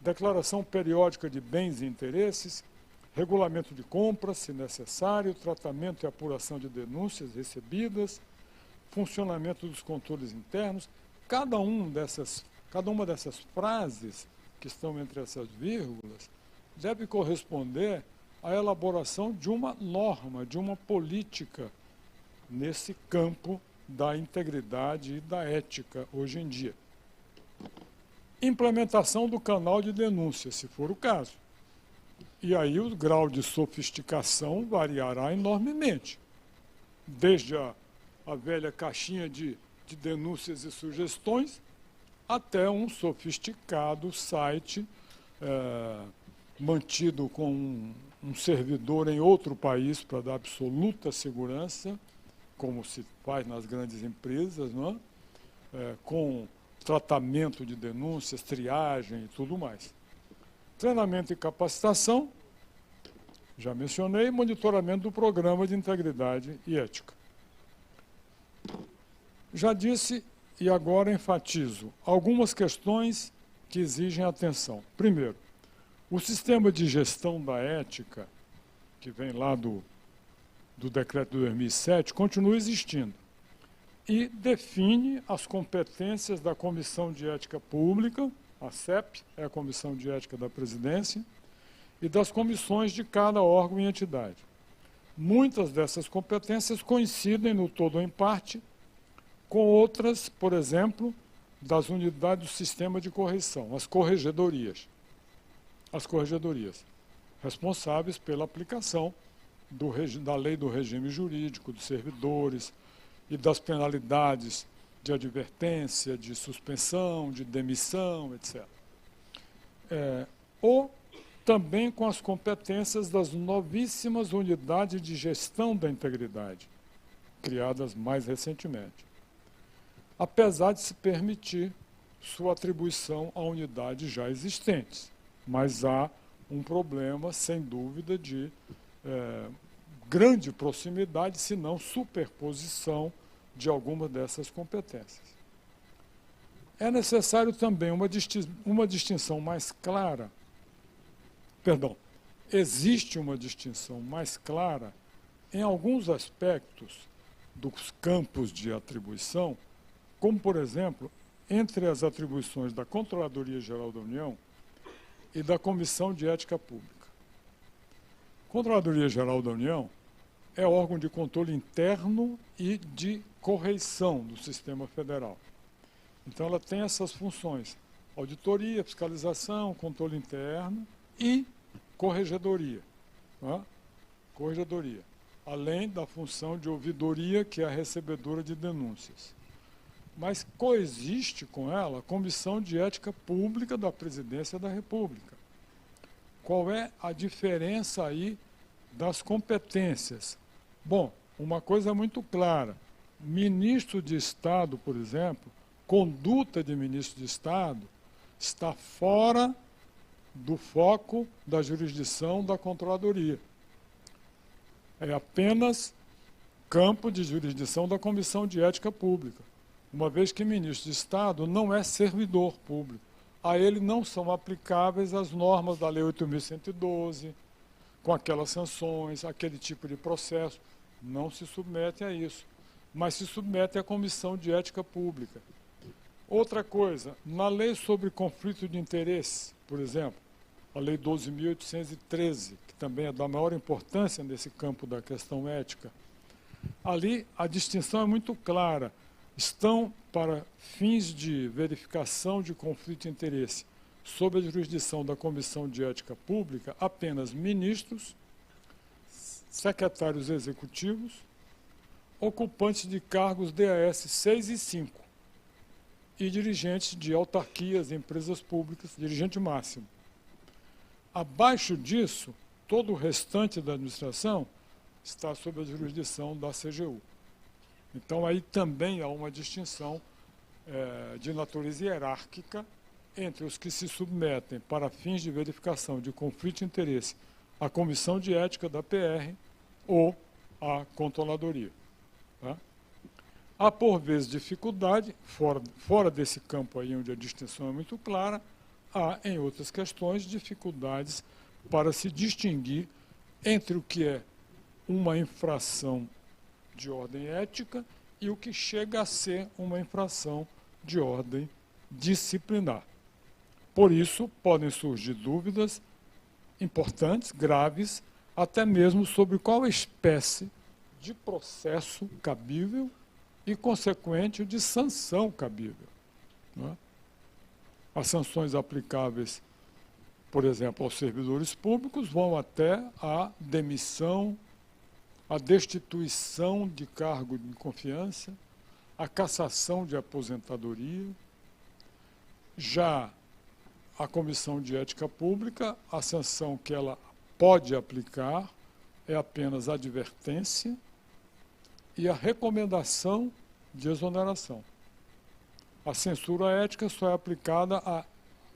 Speaker 3: declaração periódica de bens e interesses, regulamento de compras, se necessário, tratamento e apuração de denúncias recebidas, funcionamento dos controles internos. Cada uma dessas frases que estão entre essas vírgulas deve corresponder à elaboração de uma norma, de uma política nesse campo da integridade e da ética hoje em dia. Implementação do canal de denúncia, se for o caso. E aí o grau de sofisticação variará enormemente. Desde a velha caixinha de denúncias e sugestões, até um sofisticado site mantido com um servidor em outro país para dar absoluta segurança, como se faz nas grandes empresas, não é? Com tratamento de denúncias, triagem e tudo mais. Treinamento e capacitação, já mencionei, monitoramento do programa de integridade e ética. Já disse e agora enfatizo algumas questões que exigem atenção. Primeiro, o sistema de gestão da ética, que vem lá do decreto de 2007, continua existindo e define as competências da Comissão de Ética Pública, a CEP, é a Comissão de Ética da Presidência, e das comissões de cada órgão e entidade. Muitas dessas competências coincidem no todo ou em parte com outras, por exemplo, das unidades do sistema de correição, as corregedorias. As corregedorias, responsáveis pela aplicação da lei do regime jurídico dos servidores e das penalidades de advertência, de suspensão, de demissão, etc. Ou também com as competências das novíssimas unidades de gestão da integridade, criadas mais recentemente, apesar de se permitir sua atribuição a unidades já existentes. Mas há um problema, sem dúvida, de grande proximidade, se não superposição de algumas dessas competências. É necessário também uma distinção mais clara, existe uma distinção mais clara em alguns aspectos dos campos de atribuição, como, por exemplo, entre as atribuições da Controladoria Geral da União e da Comissão de Ética Pública. A Controladoria Geral da União é órgão de controle interno e de correição do sistema federal. Então, ela tem essas funções: auditoria, fiscalização, controle interno e corregedoria. Tá? Corregedoria. Além da função de ouvidoria, que é a recebedora de denúncias. Mas coexiste com ela a Comissão de Ética Pública da Presidência da República. Qual é a diferença aí das competências? Bom, uma coisa muito clara: ministro de Estado, por exemplo, conduta de ministro de Estado está fora do foco da jurisdição da Controladoria. É apenas campo de jurisdição da Comissão de Ética Pública, uma vez que ministro de Estado não é servidor público. A ele não são aplicáveis as normas da Lei 8.112, com aquelas sanções, aquele tipo de processo. Não se submete a isso, mas se submete à Comissão de Ética Pública. Outra coisa, na lei sobre conflito de interesse, por exemplo, a Lei 12.813, que também é da maior importância nesse campo da questão ética. Ali a distinção é muito clara. Estão, para fins de verificação de conflito de interesse, sob a jurisdição da Comissão de Ética Pública, apenas ministros, secretários executivos, ocupantes de cargos DAS 6 e 5 e dirigentes de autarquias e empresas públicas, dirigente máximo. Abaixo disso, todo o restante da administração está sob a jurisdição da CGU. Então, aí também há uma distinção de natureza hierárquica entre os que se submetem para fins de verificação de conflito de interesse à Comissão de Ética da PR ou à Controladoria. Tá? Há, por vezes, dificuldade, fora desse campo aí onde a distinção é muito clara, há, em outras questões, dificuldades para se distinguir entre o que é uma infração de ordem ética e o que chega a ser uma infração de ordem disciplinar. Por isso, podem surgir dúvidas importantes, graves, até mesmo sobre qual espécie de processo cabível e, consequente, de sanção cabível. Não é? As sanções aplicáveis, por exemplo, aos servidores públicos vão até a demissão, a destituição de cargo de confiança, a cassação de aposentadoria. Já a Comissão de Ética Pública, a sanção que ela pode aplicar é apenas a advertência e a recomendação de exoneração. A censura ética só é aplicada a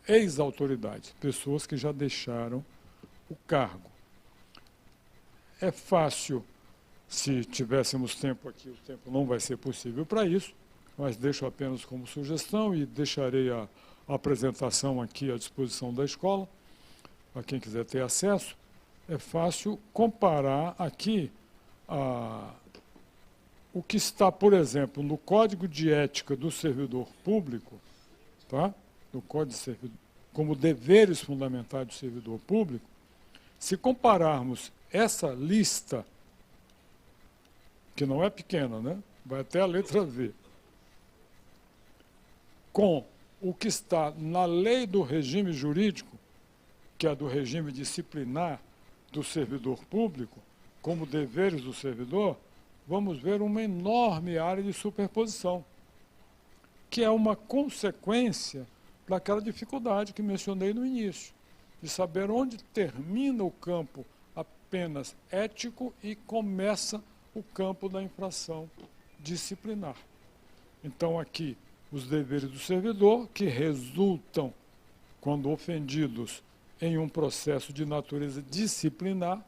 Speaker 3: ex-autoridades, pessoas que já deixaram o cargo. É fácil, se tivéssemos tempo aqui, o tempo não vai ser possível para isso, mas deixo apenas como sugestão e deixarei a apresentação aqui à disposição da escola, para quem quiser ter acesso. É fácil comparar aqui o que está, por exemplo, no Código de Ética do Servidor Público, tá? No Código de Servidor, como deveres fundamentais do servidor público. Se compararmos essa lista, que não é pequena, né? Vai até a letra V, com o que está na lei do regime jurídico, que é do regime disciplinar do servidor público, como deveres do servidor, vamos ver uma enorme área de superposição, que é uma consequência daquela dificuldade que mencionei no início, de saber onde termina o campo apenas ético e começa o campo da infração disciplinar. Então, aqui, os deveres do servidor, que resultam, quando ofendidos, em um processo de natureza disciplinar,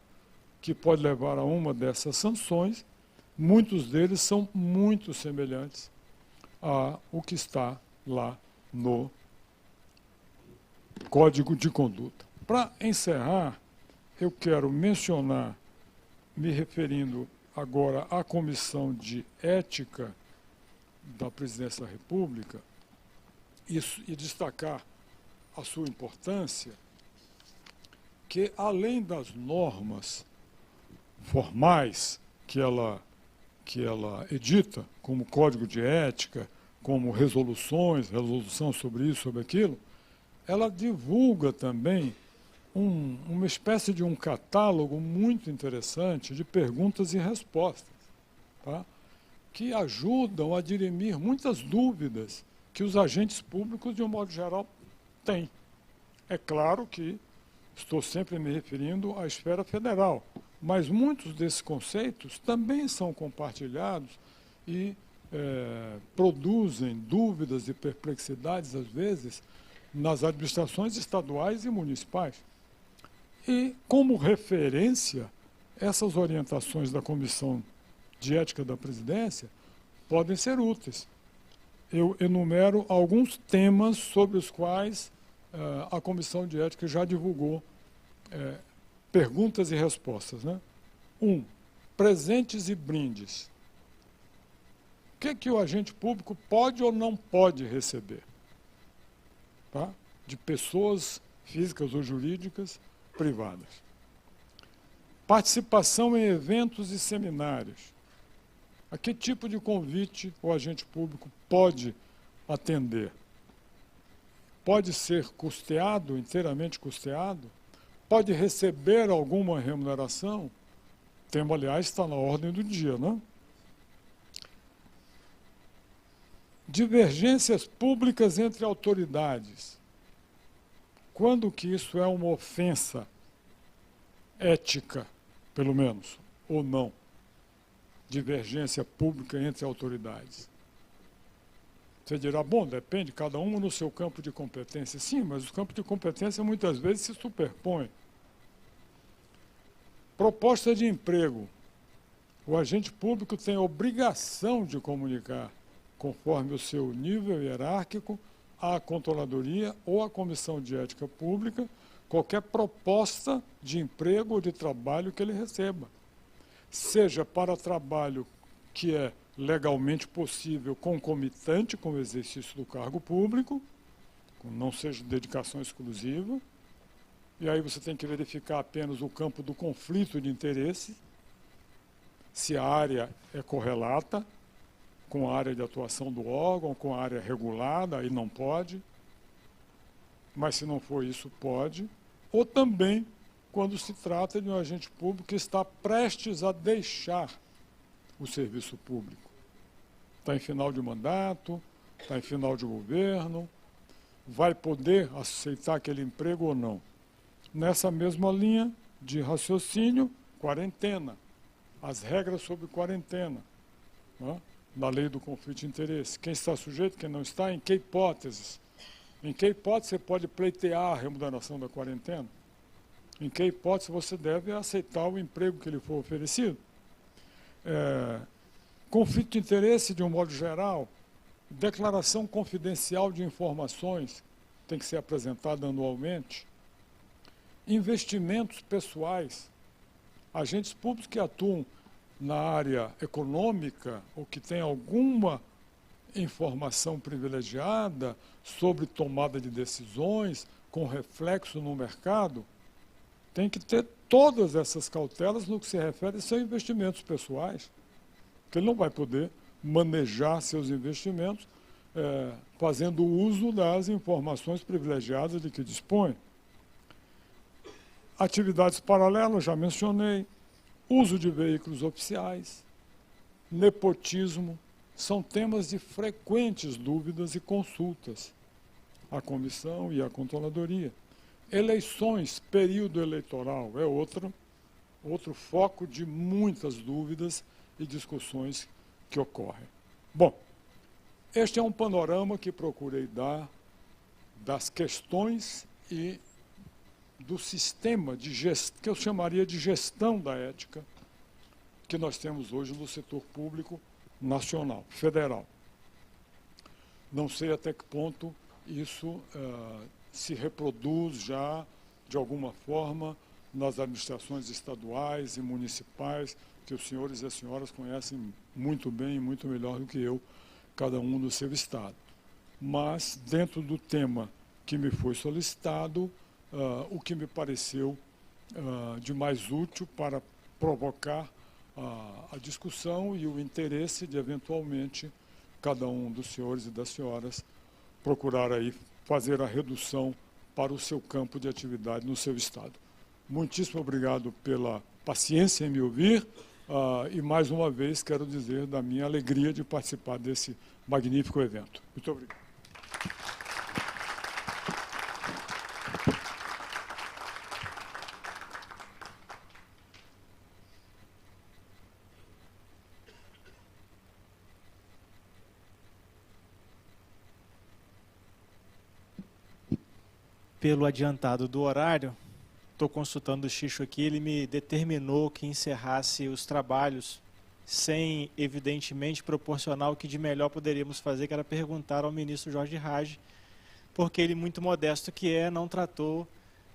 Speaker 3: que pode levar a uma dessas sanções, muitos deles são muito semelhantes ao que está lá no Código de Conduta. Para encerrar, eu quero mencionar, me referindo agora à Comissão de Ética da Presidência da República, e destacar a sua importância, que além das normas formais que ela edita, como Código de Ética, como resolução sobre isso, sobre aquilo, ela divulga também uma espécie de um catálogo muito interessante de perguntas e respostas, tá? Que ajudam a dirimir muitas dúvidas que os agentes públicos, de um modo geral, têm. É claro que estou sempre me referindo à esfera federal, mas muitos desses conceitos também são compartilhados e produzem dúvidas e perplexidades, às vezes, nas administrações estaduais e municipais. E, como referência, essas orientações da Comissão de Ética da Presidência podem ser úteis. Eu enumero alguns temas sobre os quais a Comissão de Ética já divulgou perguntas e respostas, né? 1. Presentes e brindes. O que o agente público pode ou não pode receber? Tá? De pessoas físicas ou jurídicas, privadas. Participação em eventos e seminários. A que tipo de convite o agente público pode atender? Pode ser custeado, inteiramente custeado? Pode receber alguma remuneração? O tema, aliás, está na ordem do dia, não? Divergências públicas entre autoridades. Quando que isso é uma ofensa ética, pelo menos, ou não? Divergência pública entre autoridades. Você dirá, bom, depende, cada um no seu campo de competência. Sim, mas os campos de competência muitas vezes se superpõem. Proposta de emprego. O agente público tem a obrigação de comunicar, conforme o seu nível hierárquico, à controladoria ou à comissão de ética pública, qualquer proposta de emprego ou de trabalho que ele receba. Seja para trabalho que é legalmente possível, concomitante com o exercício do cargo público, não seja dedicação exclusiva, e aí você tem que verificar apenas o campo do conflito de interesse, se a área é correlata com a área de atuação do órgão, com a área regulada, aí não pode, mas se não for isso, pode, ou também quando se trata de um agente público que está prestes a deixar o serviço público. Está em final de mandato, está em final de governo, vai poder aceitar aquele emprego ou não. Nessa mesma linha de raciocínio, quarentena. As regras sobre quarentena, né? Na lei do conflito de interesse. Quem está sujeito, quem não está, em que hipóteses? Em que hipótese você pode pleitear a remuneração da quarentena? Em que hipótese você deve aceitar o emprego que lhe for oferecido? Conflito de interesse, de um modo geral, declaração confidencial de informações tem que ser apresentada anualmente. Investimentos pessoais. Agentes públicos que atuam na área econômica ou que têm alguma informação privilegiada sobre tomada de decisões com reflexo no mercado, tem que ter todas essas cautelas no que se refere a seus investimentos pessoais, porque ele não vai poder manejar seus investimentos fazendo uso das informações privilegiadas de que dispõe. Atividades paralelas, já mencionei, uso de veículos oficiais, nepotismo, são temas de frequentes dúvidas e consultas à comissão e à controladoria. Eleições, período eleitoral, é outro foco de muitas dúvidas e discussões que ocorrem. Bom, este é um panorama que procurei dar das questões e do sistema de gestão, que eu chamaria de gestão da ética, que nós temos hoje no setor público nacional, federal. Não sei até que ponto isso se reproduz já, de alguma forma, nas administrações estaduais e municipais, que os senhores e as senhoras conhecem muito bem e muito melhor do que eu, cada um no seu estado. Mas, dentro do tema que me foi solicitado, o que me pareceu de mais útil para provocar a discussão e o interesse de, eventualmente, cada um dos senhores e das senhoras procurar aí fazer a redução para o seu campo de atividade no seu estado. Muitíssimo obrigado pela paciência em me ouvir e, mais uma vez, quero dizer da minha alegria de participar desse magnífico evento. Muito obrigado.
Speaker 2: Pelo adiantado do horário, estou consultando o Xixo aqui, ele me determinou que encerrasse os trabalhos sem, evidentemente, proporcionar o que de melhor poderíamos fazer, que era perguntar ao ministro Jorge Rage, porque ele, muito modesto que é, não tratou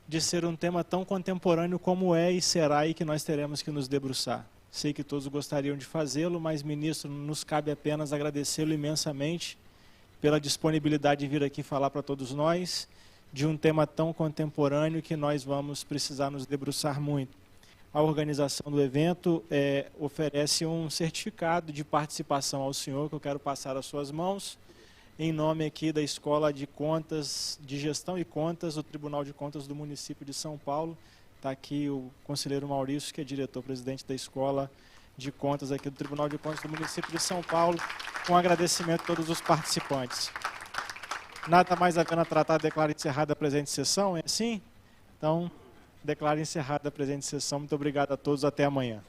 Speaker 2: de ser um tema tão contemporâneo como é e será e que nós teremos que nos debruçar. Sei que todos gostariam de fazê-lo, mas, ministro, nos cabe apenas agradecê-lo imensamente pela disponibilidade de vir aqui falar para todos nós de um tema tão contemporâneo que nós vamos precisar nos debruçar muito. A organização do evento oferece um certificado de participação ao senhor, que eu quero passar às suas mãos, em nome aqui da Escola de Contas, de Gestão e Contas, do Tribunal de Contas do município de São Paulo. Está aqui o conselheiro Maurício, que é diretor-presidente da Escola de Contas aqui do Tribunal de Contas do município de São Paulo, com agradecimento a todos os participantes. Nada mais havendo a tratar, declaro encerrada a presente sessão, é assim? Então, declaro encerrada a presente sessão. Muito obrigado a todos, até amanhã.